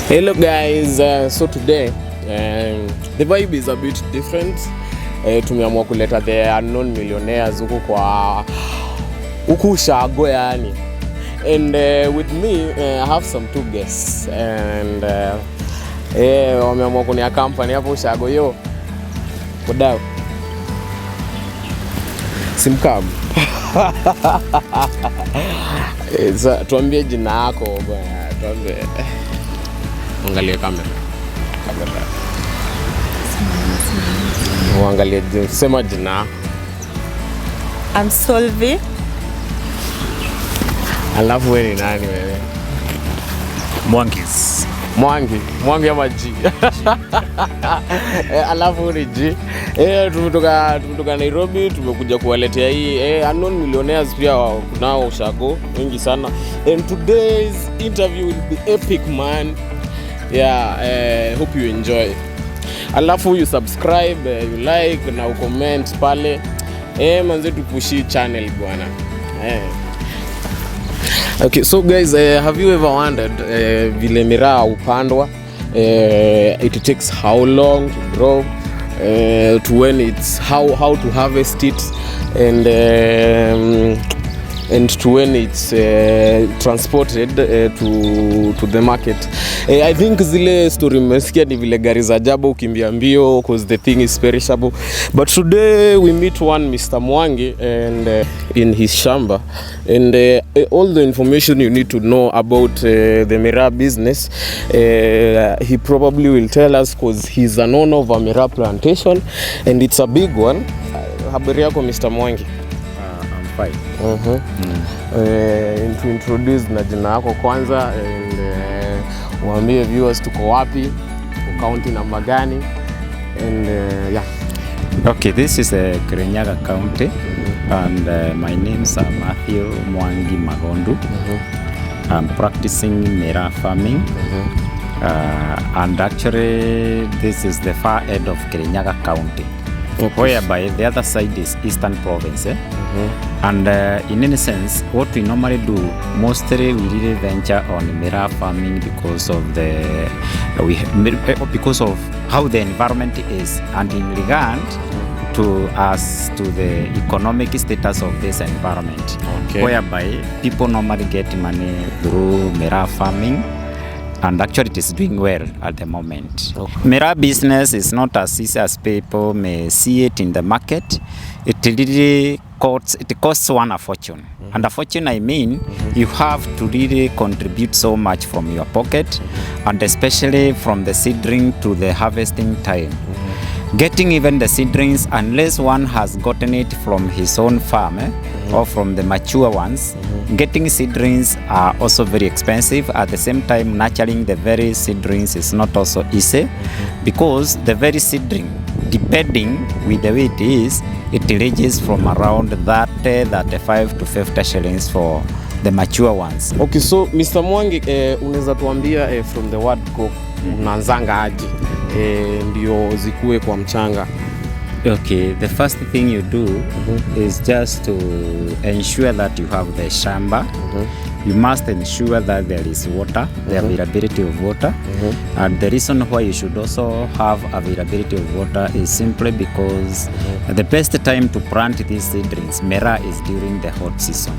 Hello guys, so today the vibe is a bit different. Tumeamua kuleta the unknown millionaires huku Shago yani. And with me I have some two guests and wameamua kunia company hapo Shago. Yo kodao simkam. Tuambie jina yako bwana, tuambie. Angalia kamera. Angalia sema jina. I'm Solvi. Alafu wewe ni nani wewe? Mwangi ama G. Alafu ni G. Tumetoka Nairobi, tumekuja kuwaletea hii unknown millionaires pia kunao Shago wengi sana. And today's interview will be epic, man. Yeah, hope you enjoy. Alafu you subscribe, you like na comment pale. Manze tupushi channel bwana. Okay, so guys, have you ever wondered vile miraa upandwa? It takes how long to grow, to when it's how to harvest it, and to when it's transported to the market. I think zile story mmesikia ni vile gari za ajabu ukimbia mbio because the thing is perishable. But today we meet one Mr. Mwangi and in his shamba, and all the information you need to know about the miraa business he probably will tell us because he's an owner of a miraa plantation and it's a big one. Habari yako Mr. Mwangi? To introduce na jina yako kwanza and waambie viewers tuko wapi, county number gani, and yeah. Okay, this is Kirinyaga County, and my name is Matthew Mwangi Magondu. I'm practicing miraa farming, and actually this is the far end of Kirinyaga County. Whereby the other side is Eastern Province, and in any sense, what we normally do, mostly we really venture on miraa farming because of because of how the environment is, and in regard to the economic status of this environment, whereby people normally get money through miraa farming. And actually it is doing well at the moment. Miraa business is not as easy as people may see it in the market. It really costs one a fortune. And a fortune, I mean, you have to really contribute so much from your pocket, and especially from the seedling to the harvesting time. Getting even the seedlings, unless one has gotten it from his own farm or from the mature ones, getting seedlings are also very expensive. At the same time, nurturing the very seedlings is not also easy, because the very seedling, depending with the way it is, it ranges from around 35 to 50 shillings for the mature ones. Okay, so Mr. Mwangi, unaweza tuambia from the word go unaanzanga aje ndio zikue kwa mchanga? Okay, the first thing you do is just to ensure that you have the shamba. You must ensure that there is water, the availability of water. And the reason why you should also have availability of water is simply because the best time to plant these seedlings, miraa, is during the hot season.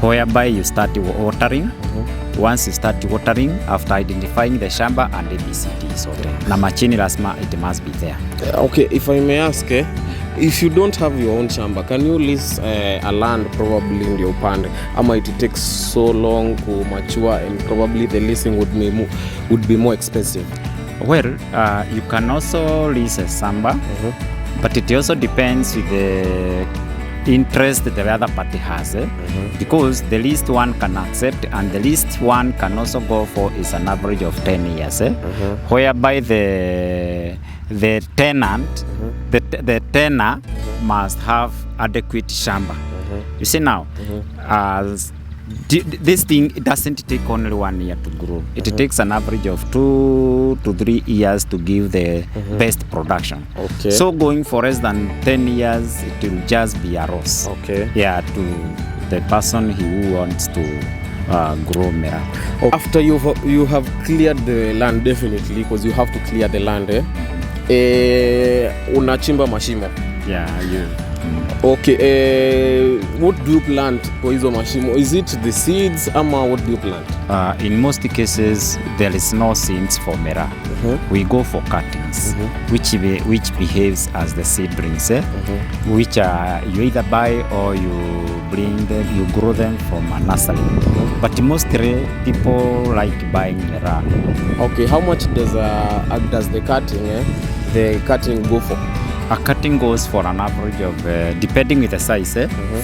Whereby you start watering. Once you start watering, after identifying the shamba and ABCD, so na machini lazima it must be there. Okay, if I may ask, if you don't have your own shamba, can you lease a land probably in your upande, ama it takes so long to mature and probably the leasing would be more expensive? Well, you can also lease a shamba, but it also depends with the interest the other party has, because the least one can accept, and the least one can also go for is an average of 10 years, whereby the tenant, the tenant must have adequate shamba. You see now, as this thing, it doesn't take only 1 year to grow. It takes an average of 2 to 3 years to give the best production. So going for less than 10 years, it will just be a loss. Yeah, the person who wants to grow Miraa. After you have cleared the land, definitely, because you have to clear the land, unachimba mashimo. Yeah, you. Okay, what do you plant for hizo mashimo? Is it the seeds ama what do you plant? In most cases, there is no seeds for Miraa. We go for cuttings, which behaves as the seedlings, which you either buy or you bring them, you grow them from a nursery. But mostly people like buying Miraa. Okay, how much does the cutting go for? A cutting goes for an average of, depending with the size,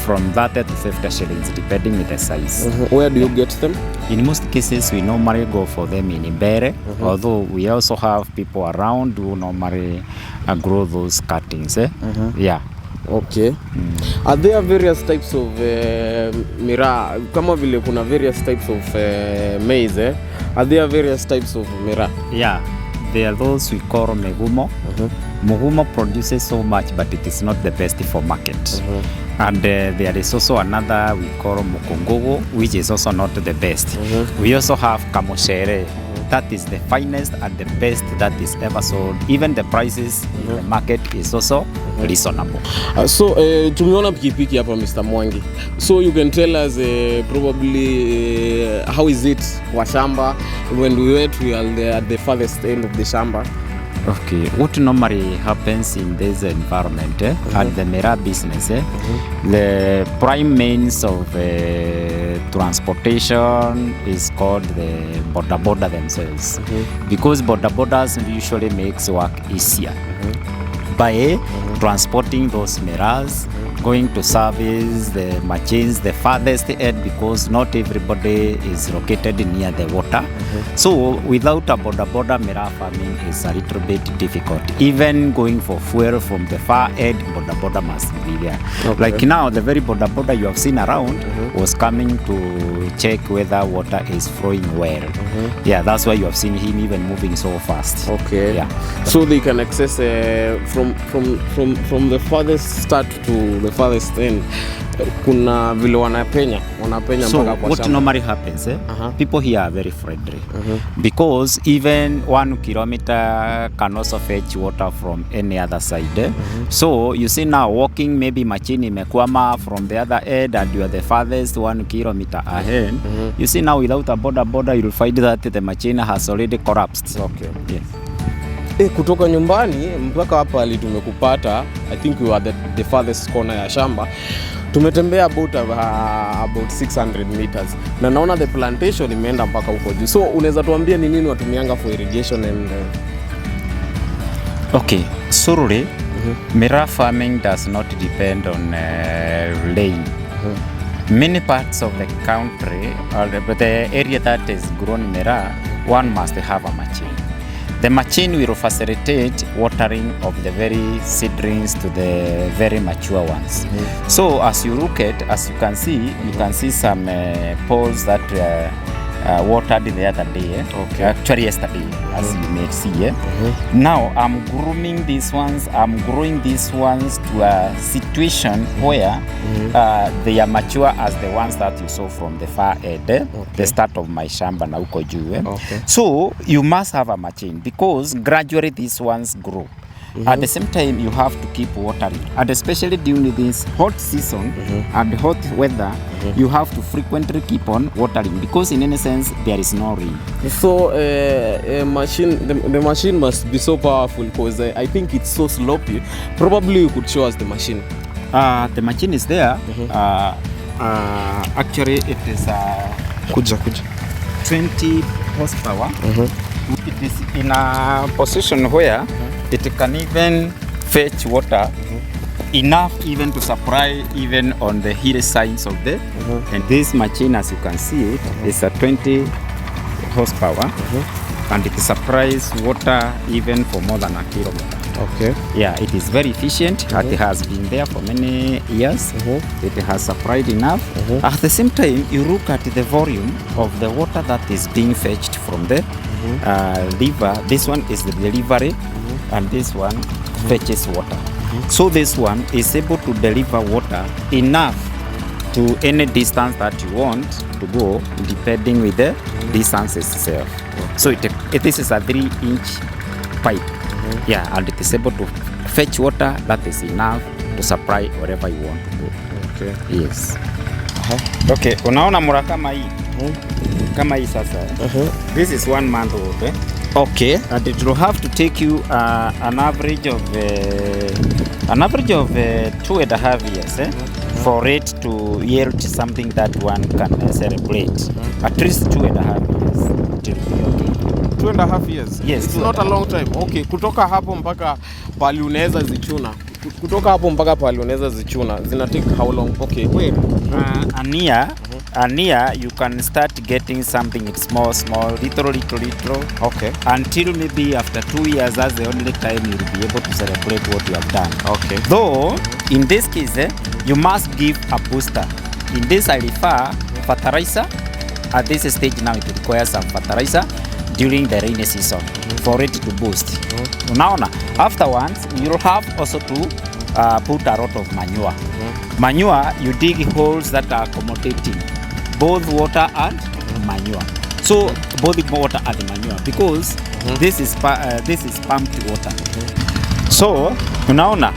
from 30 to 50 shillings, depending with the size. Where do you get them? In most cases, we normally go for them in Mbere, although we also have people around who normally grow those cuttings. Yeah. Okay. Are there various types of Miraa? Kama vile kuna various types of maize, are there various types of Miraa? Yeah. There are those we call Mugumo. Mugumo produces so much, but it is not the best for market. And there is also another we call Mukongogo, which is also not the best. We also have Kamoshere. That is the finest and the best that is ever sold. Even the prices in the market is also reasonable. So tumeona pikipiki hapa Mr. Mwangi. So you can tell us probably how is it kwa shamba? When we went, we are at the farthest end of the shamba. Okay, what normally happens in this environment at the Miraa business, the prime means of transportation is called the boda themselves, because bodas usually makes work easier by transporting those Miraas, going to service the machines the farthest end, because not everybody is located near the water. So without a boda Miraa farming is a little bit difficult. Even going for fuel from the far end, boda must be there. Like now, the very boda you have seen around was coming to check whether water is flowing well. Yeah, that's why you have seen him even moving so fast. Okay. Yeah. So they can access from the farthest start to the farthest end. Kuna vile wanapenya so mpaka kwa what shamba. normally happens, people here are very friendly, because even 1 kilometer can also fetch water from any other side. So you see now walking, maybe machine imekwama from the other end and you are the farthest 1 kilometer ahead. You see now without a boda you'll find that the machine has already collapsed. Okay. Yes. Kutoka nyumbani mpaka hapa ali tumekupata, I think we were the farthest corner ya shamba. Tumetembea about 600 meters. Na naona the plantation imeenda mpaka huko juu. So unaweza tuambia ni nini watumianga for irrigation and Okay, surely Miraa farming does not depend on rain. Many parts of the country, or the area that is grown Miraa, one must have a machine. The machine will facilitate watering of the very seedlings to the very mature ones. So as you look at, as you can see some poles that watered the other day. Actually yesterday, as you may see. Now I'm grooming these ones. I'm growing these ones to a situation where they are mature as the ones that you saw from the far end, the start of my shamba na uko juu. So you must have a machine, because gradually these ones grow. At the same time, you have to keep watering, and especially during this hot season and hot weather, you have to frequently keep on watering, because in any sense there is no rain. So the machine must be so powerful, because I think it's so sloppy. Probably you could show us the machine. The machine is there. Actually it is 20 horsepower. It is in a position where it can even fetch water enough even to supply even on the hillsides of the and this machine, as you can see it, is a 20 horsepower and it supplies water even for more than a kilometer. Yeah, it is very efficient. It has been there for many years. It has supplied enough. At the same time, you look at the volume of the water that is being fetched from the river. This one is the delivery, and this one fetches water. So this one is able to deliver water enough to any distance that you want to go, depending with the distance itself. So this is a 3-inch pipe. Yeah, and it is able to fetch water that is enough to supply wherever you want to go. Okay. Yes. Okay, unaona mura kama hii? Kama hii sasa. This is 1 month old. Okay. And it will have to take you an average of 2.5 years for it to yield something that one can celebrate. At least 2.5 years. It will be okay. 2.5 years? Yes. It's not a long time. Okay, kutoka hapo mpaka pali unaweza zichuna. Kutoka hapo mpaka pali unaweza zichuna. Zina take how long? Okay, wait. A year you can start getting something. It's small, little. Okay. Until maybe after 2 years, that's the only time you'll be able to celebrate what you have done. Okay. Though, in this case, you must give a booster. In this, I refer fertilizer. At this stage now, it requires some fertilizer during the rainy season for it to boost. Unaona, afterwards, you'll have also to put a lot of manure. Manure, you dig holes that are accommodating both water and manure. So both the water and the manure, because this is pumped water. So unaona,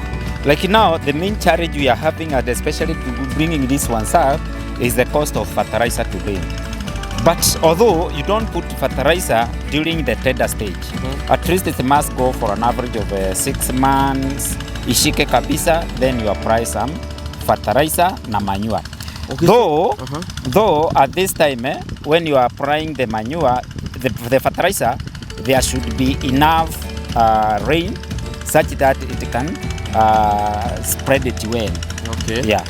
like now the main challenge we are having, and especially to bringing this ones up, is the cost of fertilizer today. But although you don't put fertilizer during the tender stage, at least it must go for an average of 6 months. Ishike kabisa, then you apply some fertilizer na manure. Okay. Though at this time, when you are applying the manure, the fertilizer, there should be enough rain such that it can spread it well. Okay. Yeah.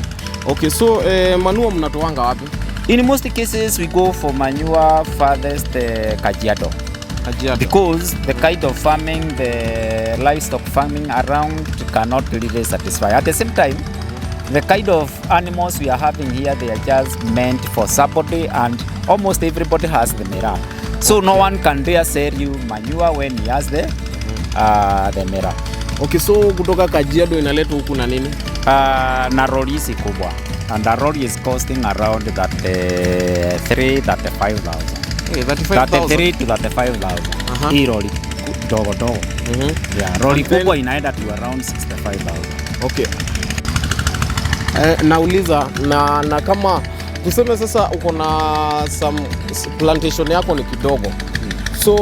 Okay, so manure mnatoanga wapi? In most cases, we go for manure farthest Kajiado. Because the kind of farming, the livestock farming around cannot really satisfy. At the same time, the kind of animals we are having here, they are just meant for somebody, and almost everybody has the Miraa. So no one can dare sell you manure when he has the Miraa. Okay, so kutoka Kajiado inaletwa huku na nini? Na lori hizi kubwa. And the lorry is costing around that 35,000. Hey, 35,000? 33 to 35,000. Hii lori dogo. Yeah, lori kubwa inaenda to around 65,000. Okay. Nauliza na kama tuseme sasa uko na some plantation yako ni kidogo. So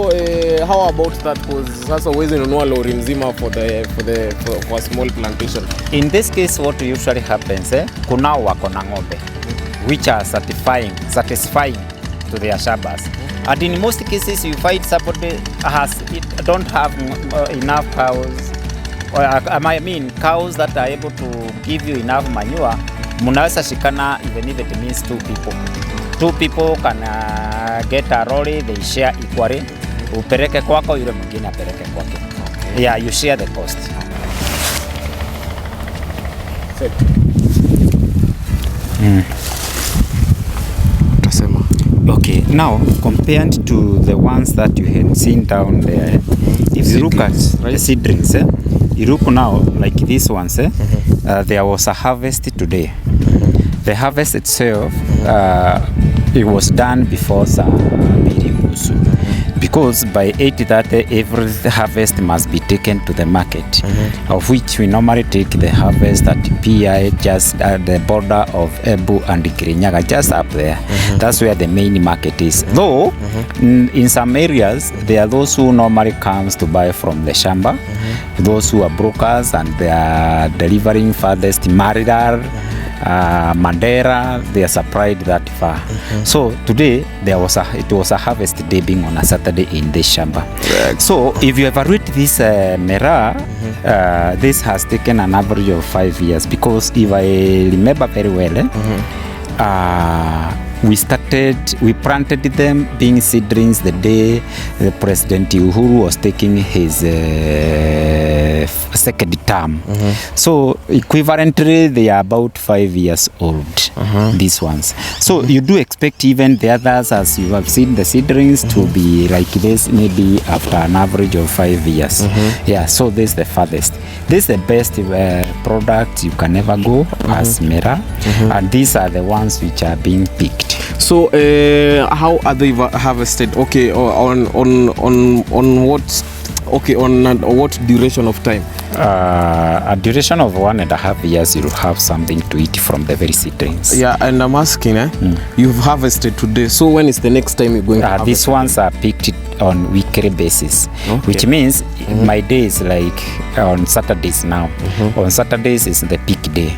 how about that, cause sasa uwezi nunua lori mzima for a small plantation? In this case what usually happens, kunao wako na ng'ombe which are satisfying to their shambas. And in most cases you find somebody don't have enough cows, or I mean cows that are able to give you enough manure. Munaweza shikana even if it means 2 people. 2 people can get a lorry, they share equally. Upeleke kwako, yule mwingine apeleke kwake. Okay. Yeah, you share the cost. Okay, now compared to the ones that you had seen down there, if you look at the seedlings, you look now like these ones, there was a harvest today. The harvest itself, it was done before Samiribusu, because by 8:30 every harvest must be taken to the market, of which we normally take the harvest at PI, just at the border of Ebu and Kirinyaga, just up there. That's where the main market is. Though in some areas there are those who normally comes to buy from the shamba, those who are brokers and they are delivering farthest Miraa, Mandera, they are supplied that far. So today it was a harvest day being on a Saturday in this shamba. So if you evaluate this Miraa, this has taken an average of 5 years, because if I remember very well, we planted them being seedlings the day the President Uhuru was taking his second term. So equivalently, they are about 5 years old, these ones. So you do expect even the others, as you have seen the seedlings, to be like this, maybe after an average of 5 years. Yeah, so this is the farthest. This is the best product you can ever go as Miraa, and these are the ones which are being picked. So how are they harvested? Okay, on what? Okay, on what duration of time? A duration of 1.5 years, you will have something to eat from the very seedlings. Yeah, and I'm asking, you've harvested today, so when is the next time you're going to harvest? These ones are picked on weekly basis, which means my day is like on Saturdays now. On Saturdays is the peak day.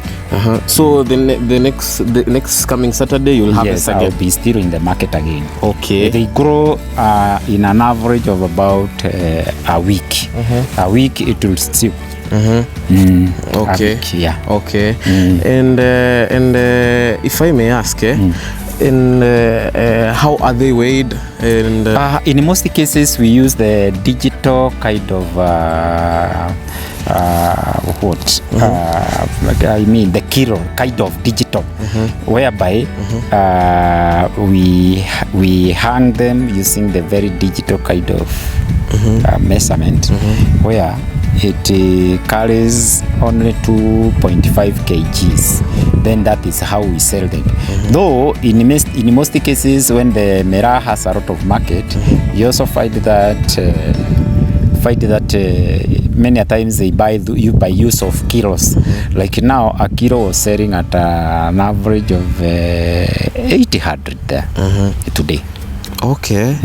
So the next coming Saturday you'll harvest again? Yes, I'll be still in the market again. Okay. They grow in an average of about a week. A week it will still. Okay. Week, yeah. Okay. And if I may ask, and how are they weighed? And in most cases we use the digital kind of I mean the kilo kind of digital, whereby we hang them using the very digital kind of measurement, where it carries only 2.5 kgs. Then that is how we sell them. Though in most cases, when the Miraa has a lot of market, you also find that many a times they buy by use of kilos. Like now, a kilo was selling at an average of 800 there today. Okay.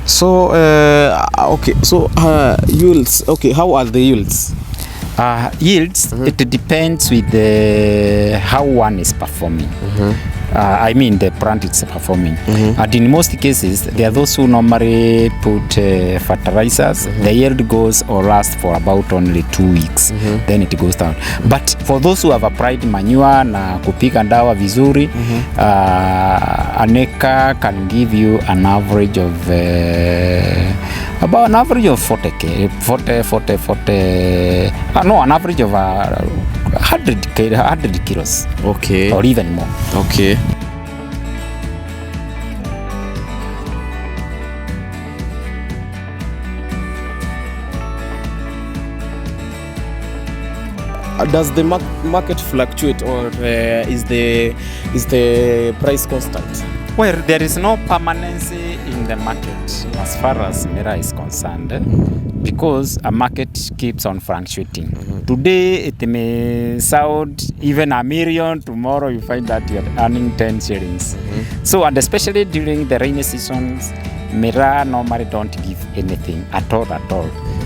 So yields. Okay, how are the yields? Yields, it depends with how one is performing. I mean the plant is performing. And in most cases, there are those who normally put fertilizers. The yield goes or lasts for about only 2 weeks. Then it goes down. But for those who have applied manure na kupiga dawa vizuri, an acre can give you an average of about an average of 40 an average of 100 kilos. Okay. Or even more. Okay. Does the market fluctuate, or is the price constant? Well, there is no permanency in the market as far as Miraa is concerned, because a market keeps on fluctuating. Today it may sound even $1 million, tomorrow you find that you're earning 10 shillings. So, and especially during the rainy seasons, Miraa normally don't give anything at all,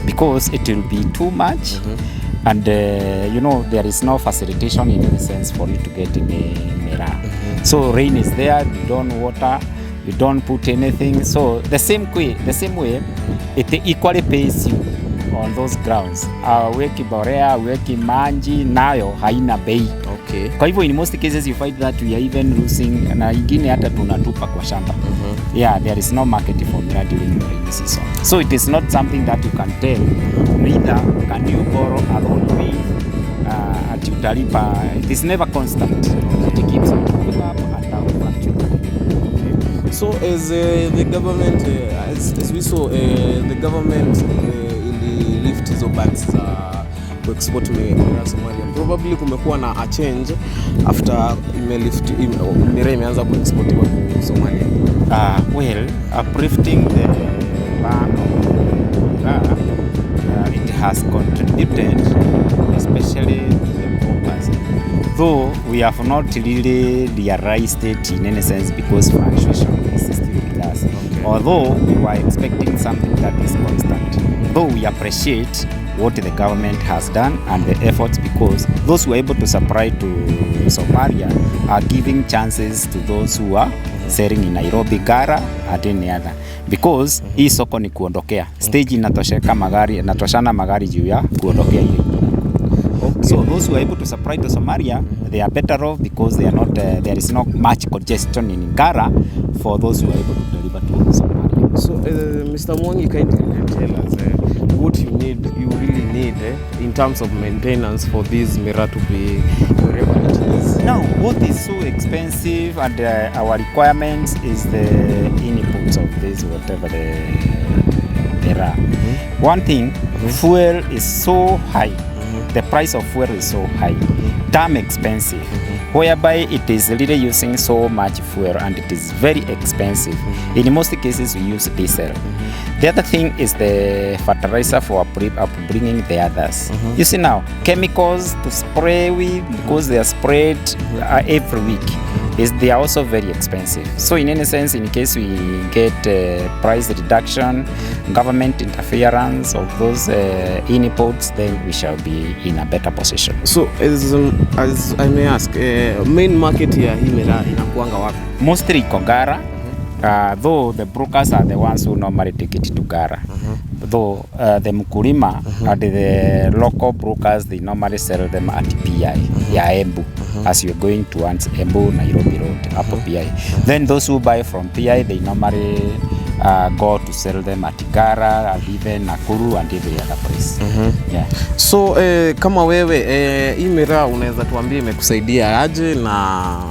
because it will be too much. And there is no facilitation in any sense for you to get in a Miraa. So rain is there, you don't water, you don't put anything. So the same way, it equally pays you on those grounds. Weki borea, weki manji, nayo haina bei. Okay. Kwa hivyo in most cases you find that we are even losing, na ingine hata tunatupa kwa shamba. Yeah, there is no market for Miraa during the rainy season. So it is not something that you can tell. Neither can you borrow a loan with at utalipa. It is never constant. It keeps on going up and down. Okay. So as the government, as we saw, the government lift hizo bans za kuexport Miraa Somalia. Probably kumekuwa na a change after Miraa imeanza kuexportiwa ku Somalia. Well, uplifting the ban of Miraa, it has contributed, especially to the brokers. Though we have not really realized it in any sense, because fluctuation is still with us. Okay. Although we were expecting something that is constant. Though we appreciate what the government has done and the efforts, because those who are able to supply to Somalia are giving chances to those who are selling in Nairobi, Gara, and any other. Because hii soko ni kuondokea. Stage inatoshana magari juu ya kuondokea ile. Okay. So those who are able to supply to Somalia, they are better off, because they are not there is not much congestion in Gara for those who are able to deliver to Somalia. So Mr. Mwangi, kindly tell us, what you really need in terms of maintenance for this Miraa to be wherever it is? Now, what is so expensive and our requirements is the inputs of this, whatever the Miraa. One thing, fuel is so high. The price of fuel is so high, damn expensive, whereby it is really using so much fuel and it is very expensive. In most cases, we use diesel. The other thing is the fertilizer for bringing the others. You see now, chemicals to spray with, because they are sprayed every week, they are also very expensive. So in any sense, in case we get price reduction, government interference of those inputs, then we shall be in a better position. So as I may ask, main market ya hii Miraa inakuanga wapi? Mostly iko Gara, though the brokers are the ones who normally take it to Gara. Though the mkulima and the local brokers, they normally sell them at PI, ya Embu, as you're going towards Embu, Nairobi Road, up PI. Then those who buy from PI, they normally go to sell them at Gara, and even Nakuru, and every other place. Yeah. So kama wewe hii Miraa unaweza tuambie imekusaidia aje na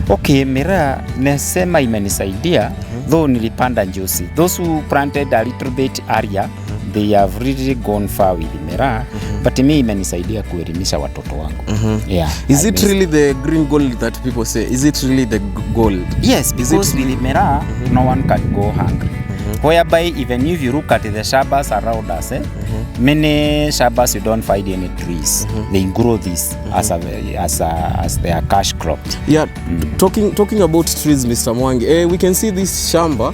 Okay, Miraa nasema imenisaidia, though nilipanda njusi. Those who planted a little bit area, they have really gone far with Miraa, but me imenisaidia kuelimisha watoto wangu. Yeah. Is it really the green gold that people say? Is it really the gold? Yes, because with Miraa, no one can go hungry. Whereby even if you look at the shabas around us, many shabas you don't find any trees. They grow this as their cash crop. Yeah, talking about trees, Mr. Mwangi, we can see this shamba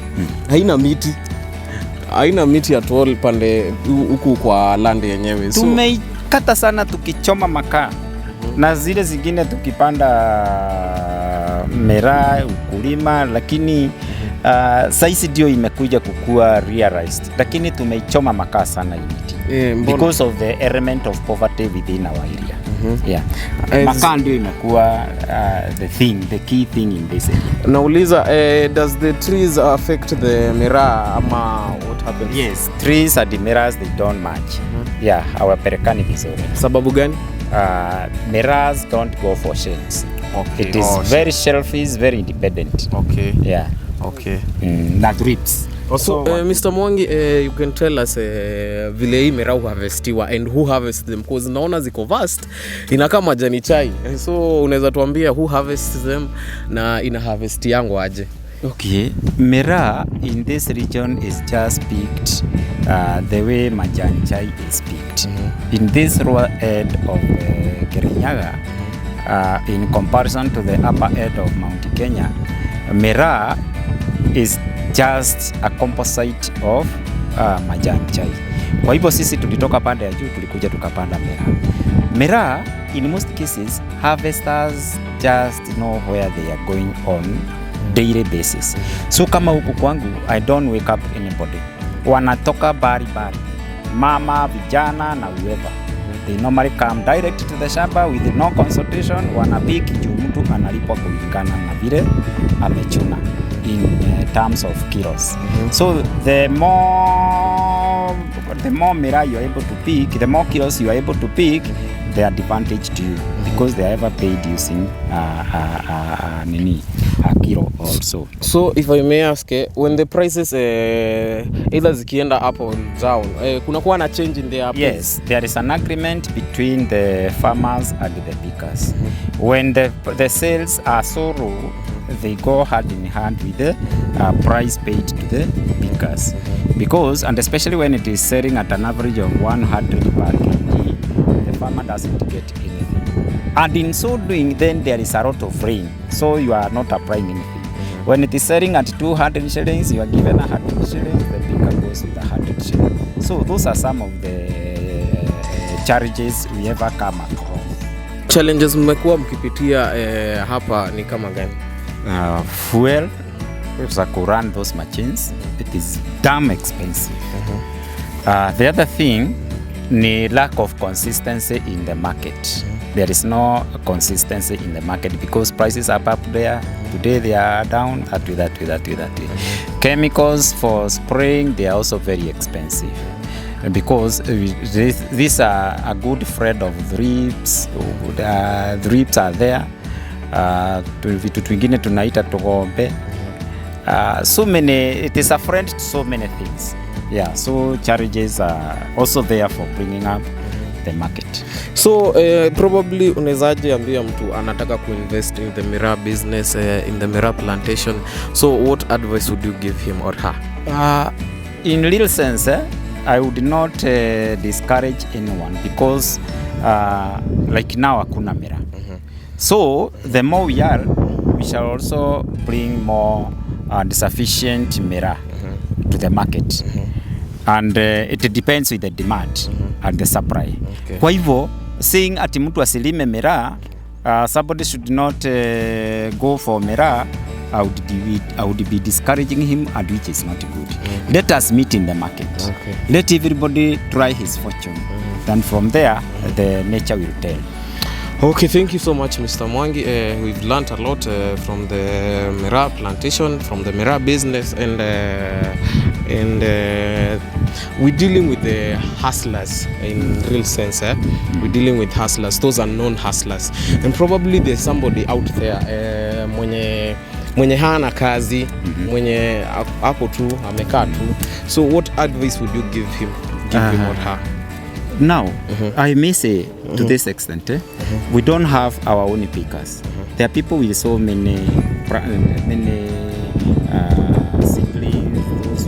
haina miti at all pande huku kwa land yenyewe. So tumeikata sana tukichoma makaa na zile zingine tukipanda Miraa ukulima, lakini saisi ndio imekuja kukua realized, lakini tumeichoma makaa sana hii miti because of the element of poverty within our area. Yeah. Makaa ndio imekuwa the key thing in this area. Nauliza, does the trees affect the Miraa ama what happens? Yes, trees and the Miraas, they don't match. Yeah, hawaperekani vizuri. Sababu gani? Miraas don't go for shades. Okay. It is very shelfish, very independent. Okay. Yeah. Okay. Na drips. Also, Mr. Mwangi, you can tell us vile hii Miraa harvestiwa and who harvests them, because naona ziko vast, inakaa majani chai. So unaweza tuambia who harvests them na ina harvest yangu aje? Okay, Miraa in this region is just picked the way majani chai is picked. In this lower end of Kirinyaga, in comparison to the upper end of Mount Kenya, Miraa is just a composite of majani chai. Kwa hivyo sisi tulitoka pande ya juu tulikuja tukapanda Miraa. Miraa in most cases harvesters just know where they are going on daily basis. So kama huku kwangu, I don't wake up anybody. Wanatoka bari, mama, vijana na whoever. They normally come direct to the shamba with no consultation. Wanapiki juu mtu analipwa kulingana na vile amechuna in terms of kilos. So the more Miraa you are able to pick, the more kilos you are able to pick, the advantage to you, because they are ever paid using a kilo also. So if I may ask, when the prices either zikienda up or down, kuna kuwa na change in their price? Yes, there is an agreement between the farmers and the pickers. When the sales are so low, they go hand in hand with the price paid to the pickers. Because, and especially when it is selling at an average of 100 per kg, the farmer doesn't get anything. And in so doing, then there is a lot of rain, so you are not applying anything. When it is selling at 200 shillings, you are given 100 shillings, the picker goes with 100 shillings. So those are some of the challenges we ever come across. Challenges mmekuwa mkipitia hapa ni kama gani? Fuel, to run those machines, it is damn expensive. The other thing, ni lack of consistency in the market. There is no consistency in the market because prices are up there. Today they are down, that way. Chemicals for spraying, they are also very expensive. because these are a good friend of thrips. Thrips are there. Vitu twingine tunaita tugombe. So many, it is a friend to so many things. Yeah, so charges are also there for bringing up the market. So probably unezaje ambia mtu anataka kuinvest in the Miraa business, in the Miraa plantation, so what advice would you give him or her? In little sense, I would not discourage anyone because like now hakuna Miraa. So the more we are, we shall also bring more sufficient Miraa to the market. And it depends with the demand and the supply. Okay. Kwa hivyo saying ati mtu asilime Miraa, somebody should not go for Miraa, I would be discouraging him, and which is not good. Let us meet in the market. Okay. Let everybody try his fortune. Then from there, the nature will tell. Okay, thank you so much, Mr. Mwangi. We've learned a lot from the Miraa plantation, from the Miraa business, and we're dealing with the hustlers in real sense. We're dealing with hustlers, those are known hustlers, and probably there's somebody out there mwenye hana kazi, mwenye hapo tu amekaa tu. So what advice would you give him or her? Now, I may say to this extent, we don't have our own pickers. There are people with so many siblings.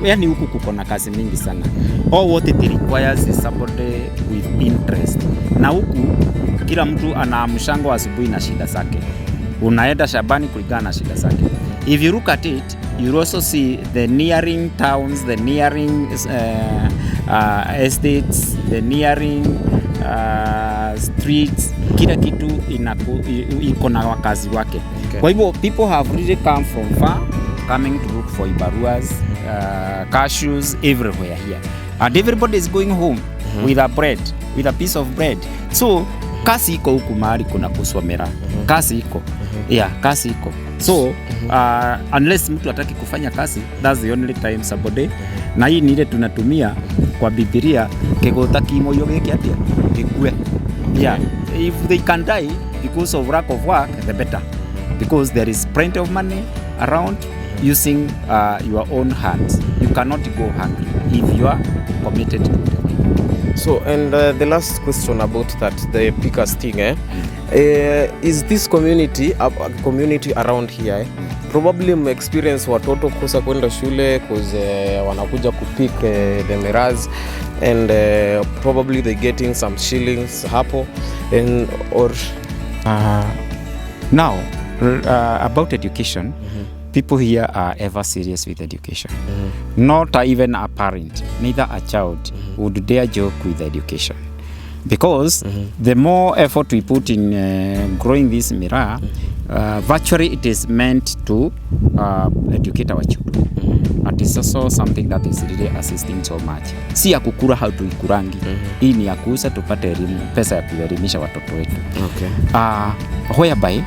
Yani huku kuko na kazi mingi sana. All what it requires is somebody with interest. Na huku kila mtu ana mshango asubuhi na shida zake. Unaenda shambani kulingana na shida zake. If you look at it, you also see the nearing towns, the nearing estates, the nearing streets, kila kitu iko na wakazi wake. Okay. Kwa hivyo people have really come from far, coming to look for ibaruas, cashews, everywhere here. And everybody is going home with a bread, with a piece of bread. So kasi iko huku mahali kuna kuswa Miraa. Kasi iko. Yeah, kasi iko. So unless mtu ataki kufanya kasi, that's the only time somebody. Na hii ni ile tunatumia kwa Biblia, kegota kimoyo geke atia ikue. Yeah, if they can die because of lack of work, the better, because there is plenty of money around. Using your own hands, you cannot go hungry if you are committed to it. So, and the last question about that, the pickers thing, is this community around here, probably experience watoto kukosa kwenda shule cause wanakuja kupick the Miraas, and probably they getting some shillings hapo, and or now about education. People here are ever serious with education. Not even a parent, neither a child would dare joke with education. Because the more effort we put in growing this Miraa, virtually it is meant to educate our children. And it's also something that is really assisting so much. Si ya kukura hatuikurangi. Hii ni ya kuuza tupate elimu, pesa ya kuelimisha watoto wetu. Okay. Whereby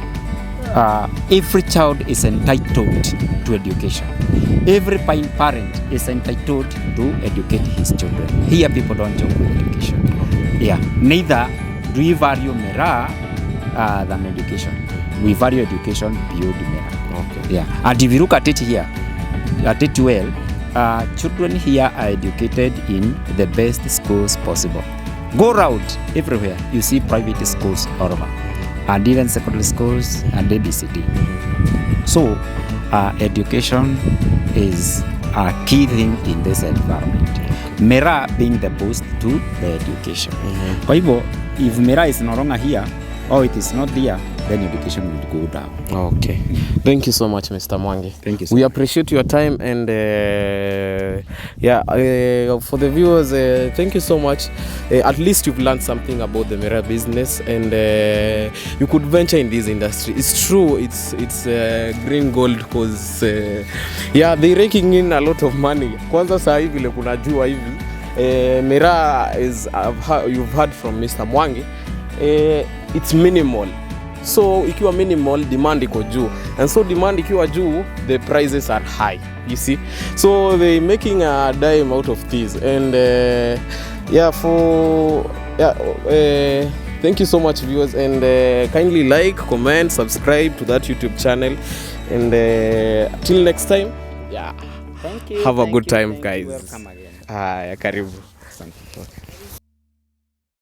every child is entitled to education. Every parent is entitled to educate his children. Here people don't joke with education. Yeah, neither do we value Miraa than education. We value education beyond Miraa. Okay. Yeah, and if you look at it here, at it well, children here are educated in the best schools possible. Go around everywhere, you see private schools all over. And even secondary schools and ABCD. So, education is a key thing in this environment. Miraa being the boost to the education. Kwa hivyo, if Miraa is no longer here, or it is not there, then education will go down. Okay. Thank you so much, Mr. Mwangi. Thank you so We much. appreciate your time, and for the viewers, thank you so much. At least you've learned something about the Miraa business, and you could venture in this industry. It's true, it's green gold, because they're raking in a lot of money. Kwanza saa hivi vile kuna jua hivi, Miraa is, you've heard from Mr. Mwangi, it's minimal. So ikiwa minimal, demand iko juu, and so demand ikiwa juu, the prices are high, you see. So they making a dime out of this, and thank you so much, viewers, and kindly like, comment, subscribe to that YouTube channel, and till next time, Thank you. have a good time, Thank guys. you. Welcome again. Karibu. Asante.